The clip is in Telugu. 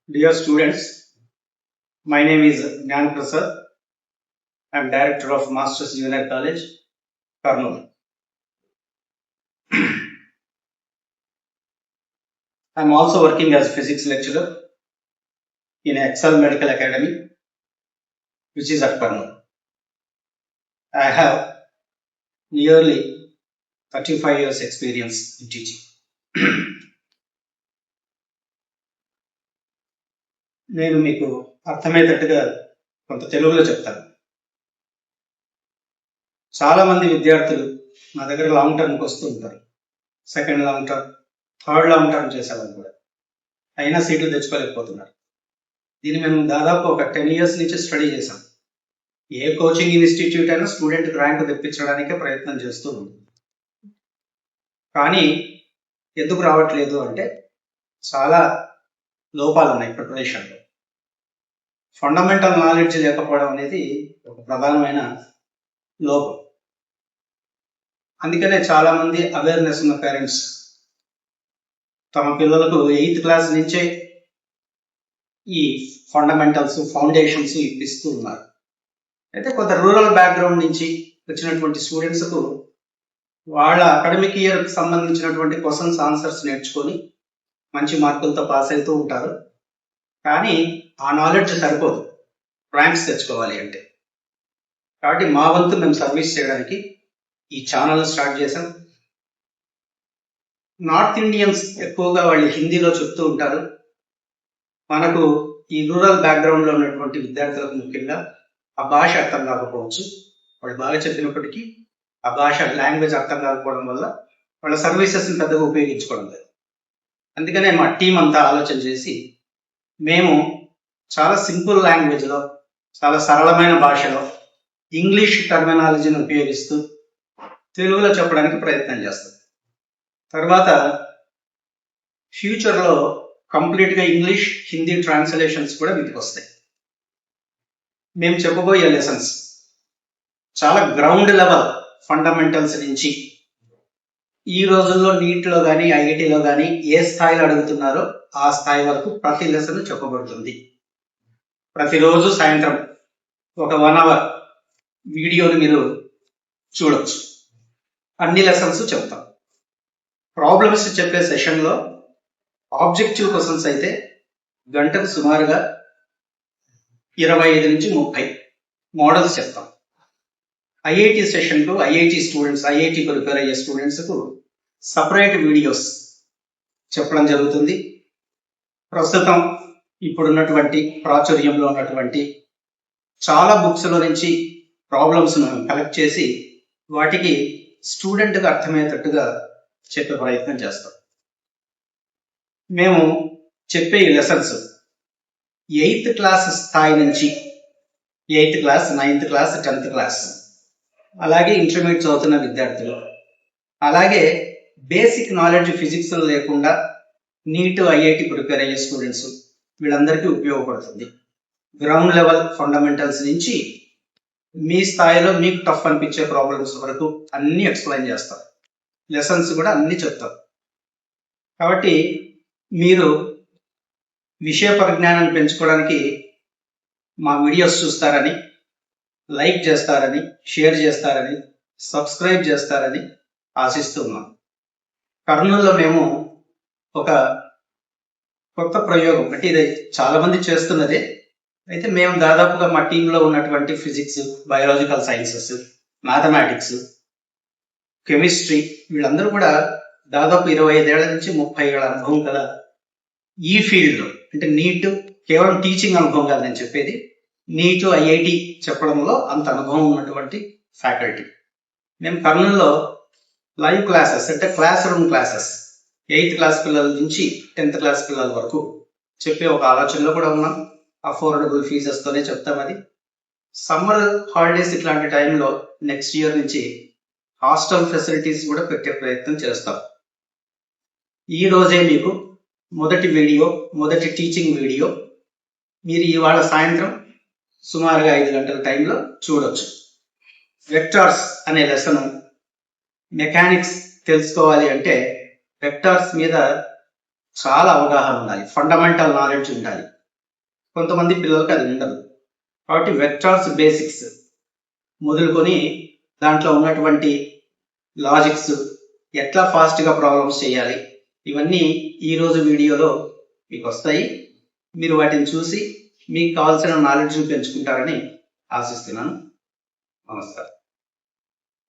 Dear students, my name is Gyan Prasad. I am Director of Masters Junior College, Kurnool. I am also working as physics lecturer in Excel Medical Academy, which is at Kurnool. I have nearly 35 years experience in teaching. నేను మీకు అర్థమయ్యేటట్టుగా కొంత తెలుగులో చెప్తాను. చాలా మంది విద్యార్థులు మా దగ్గర లాంగ్ టర్మ్కి వస్తూ ఉంటారు. Second long term, third long term చేసేవాళ్ళు కూడా, అయినా సీట్లు తెచ్చుకోలేకపోతున్నారు. దీన్ని మేము దాదాపు ఒక 10 years నుంచి స్టడీ చేశాం. ఏ కోచింగ్ ఇన్స్టిట్యూట్ అయినా స్టూడెంట్ ర్యాంక్ తెప్పించడానికే ప్రయత్నం చేస్తూ ఉంది. కానీ ఎందుకు రావట్లేదు అంటే చాలా లోపాలు ఉన్నాయి ప్రిపరేషన్లో. ఫండమెంటల్ నాలెడ్జ్ లేకపోవడం అనేది ఒక ప్రధానమైన లోపం. అందుకనే చాలా మంది అవేర్నెస్ ఉన్న పేరెంట్స్ తమ పిల్లలకు 8th క్లాస్ నుంచే ఈ ఫండమెంటల్స్, ఫౌండేషన్స్ ఇప్పిస్తూ ఉన్నారు. అయితే కొంత రూరల్ బ్యాక్గ్రౌండ్ నుంచి వచ్చినటువంటి స్టూడెంట్స్కు వాళ్ళ అకాడమిక్ ఇయర్కి సంబంధించినటువంటి క్వశ్చన్స్, ఆన్సర్స్ నేర్చుకొని మంచి మార్కులతో పాస్ అవుతూ ఉంటారు. కానీ ఆ నాలెడ్జ్ సరిపోదు ర్యాంక్స్ తెచ్చుకోవాలి అంటే. కాబట్టి మా వంతు మేము సర్వీస్ చేయడానికి ఈ ఛానల్ స్టార్ట్ చేశాం. నార్త్ ఇండియన్స్ ఎక్కువగా వాళ్ళు హిందీలో చెప్తూ ఉంటారు. మనకు ఈ రూరల్ బ్యాక్గ్రౌండ్లో ఉన్నటువంటి విద్యార్థులకు ముఖ్యంగా ఆ భాష అర్థం కాకపోవచ్చు. వాళ్ళు బాగా చెప్పినప్పటికీ ఆ భాష, లాంగ్వేజ్ అర్థం కాకపోవడం వల్ల వాళ్ళ సర్వీసెస్ని పెద్దగా ఉపయోగించుకోవడం లేదు. అందుకనే మా టీం అంతా ఆలోచన చేసి మేము చాలా సింపుల్ లాంగ్వేజ్లో, చాలా సరళమైన భాషలో ఇంగ్లీష్ టర్మినాలజీని ఉపయోగిస్తూ తెలుగులో చెప్పడానికి ప్రయత్నం చేస్తాం. తర్వాత ఫ్యూచర్లో కంప్లీట్గా ఇంగ్లీష్, హిందీ ట్రాన్స్లేషన్స్ కూడా వీటికి వస్తాయి. మేము చెప్పబోయే లెసన్స్ చాలా గ్రౌండ్ లెవెల్ ఫండమెంటల్స్ నుంచి ఈ రోజుల్లో నీట్లో కానీ, ఐఐటీలో కానీ ఏ స్థాయిలో అడుగుతున్నారో ఆ స్థాయి వరకు ప్రతి లెసన్ చెప్పబడుతుంది. ప్రతిరోజు సాయంత్రం ఒక 1 hour వీడియోని మీరు చూడొచ్చు. అన్ని లెసన్స్ చెప్తాం. ప్రాబ్లమ్స్ చెప్పే సెషన్లో ఆబ్జెక్టివ్ క్వశ్చన్స్ అయితే గంటకు సుమారుగా 25 నుంచి 30 మోడల్స్ చెప్తాం. ఐఐటి సెషన్కు ఐఐటి స్టూడెంట్స్, ఐఐటి ప్రిపేర్ అయ్యే స్టూడెంట్స్కు సపరేట్ వీడియోస్ చెప్పడం జరుగుతుంది. ప్రస్తుతం ఇప్పుడున్నటువంటి ప్రాచుర్యంలో ఉన్నటువంటి చాలా బుక్స్లో నుంచి ప్రాబ్లమ్స్ను కలెక్ట్ చేసి వాటికి స్టూడెంట్కి అర్థమయ్యేటట్టుగా చెప్పే ప్రయత్నం చేస్తాం. మేము చెప్పే ఈ లెసన్స్ 8th క్లాస్ స్థాయి నుంచి 8th class, 9th class, 10th class, అలాగే ఇంటర్మీడియట్ చదువుతున్న విద్యార్థులు, అలాగే బేసిక్ నాలెడ్జ్ ఫిజిక్స్ లేకుండా నీట్, ఐఐటి ప్రిపేర్ అయ్యే స్టూడెంట్స్, వీళ్ళందరికీ ఉపయోగపడుతుంది. గ్రౌండ్ లెవెల్ ఫండమెంటల్స్ నుంచి మీ స్థాయిలో మీకు టఫ్ అనిపించే ప్రాబ్లమ్స్ వరకు అన్నీ ఎక్స్ప్లెయిన్ చేస్తాం. లెసన్స్ కూడా అన్నీ చెప్తాం. కాబట్టి మీరు విషయ పరిజ్ఞానాన్ని పెంచుకోవడానికి మా వీడియోస్ చూస్తారని, లైక్ చేస్తారని, షేర్ చేస్తారని, సబ్స్క్రైబ్ చేస్తారని ఆశిస్తున్నాం. కర్నూలులో మేము ఒక కొత్త ప్రయోగం, అంటే ఇది చాలా మంది చేస్తున్నదే, అయితే మేము దాదాపుగా మా టీంలో ఉన్నటువంటి physics, biological sciences, mathematics, chemistry, వీళ్ళందరూ కూడా దాదాపు 25 ఏళ్ల నుంచి 30 ఏళ్ల అనుభవం కదా ఈ ఫీల్డ్లో. అంటే నీట్ కేవలం టీచింగ్ అనుభవం కాదు నేను చెప్పేది, నీట్, ఐఐటి చెప్పడంలో అంత అనుభవం ఉన్నటువంటి ఫ్యాకల్టీ. మేము కర్నూలులో లైవ్ క్లాసెస్, అంటే class room classes 8th class పిల్లల నుంచి 10th క్లాస్ పిల్లల వరకు చెప్పే ఒక ఆలోచనలో కూడా ఉన్నాం. అఫోర్డబుల్ ఫీజెస్తోనే చెప్తాం. అది సమ్మర్ హాలిడేస్ ఇట్లాంటి టైంలో నెక్స్ట్ ఇయర్ నుంచి హాస్టల్ ఫెసిలిటీస్ కూడా పెట్టే ప్రయత్నం చేస్తాం. ఈ రోజే మీకు మొదటి వీడియో, మొదటి టీచింగ్ వీడియో మీరు ఇవాళ సాయంత్రం సుమారుగా 5 గంటల టైంలో చూడొచ్చు. వెక్టార్స్ అనే లెసన్ మెకానిక్స్ తెలుసుకోవాలి అంటే వెక్టార్స్ మీద చాలా అవగాహన ఉండాలి, ఫండమెంటల్ నాలెడ్జ్ ఉండాలి. కొంతమంది పిల్లలకు అది ఉండదు. కాబట్టి వెక్టార్స్ బేసిక్స్ మొదలుకొని దాంట్లో ఉన్నటువంటి లాజిక్స్, ఎట్లా ఫాస్ట్గా ప్రాబ్లమ్స్ చేయాలి, ఇవన్నీ ఈరోజు వీడియోలో మీకు వస్తాయి. మీరు వాటిని చూసి మీకు కావాల్సిన నాలెడ్జ్ని పెంచుకుంటారని ఆశిస్తున్నాను. నమస్కారం.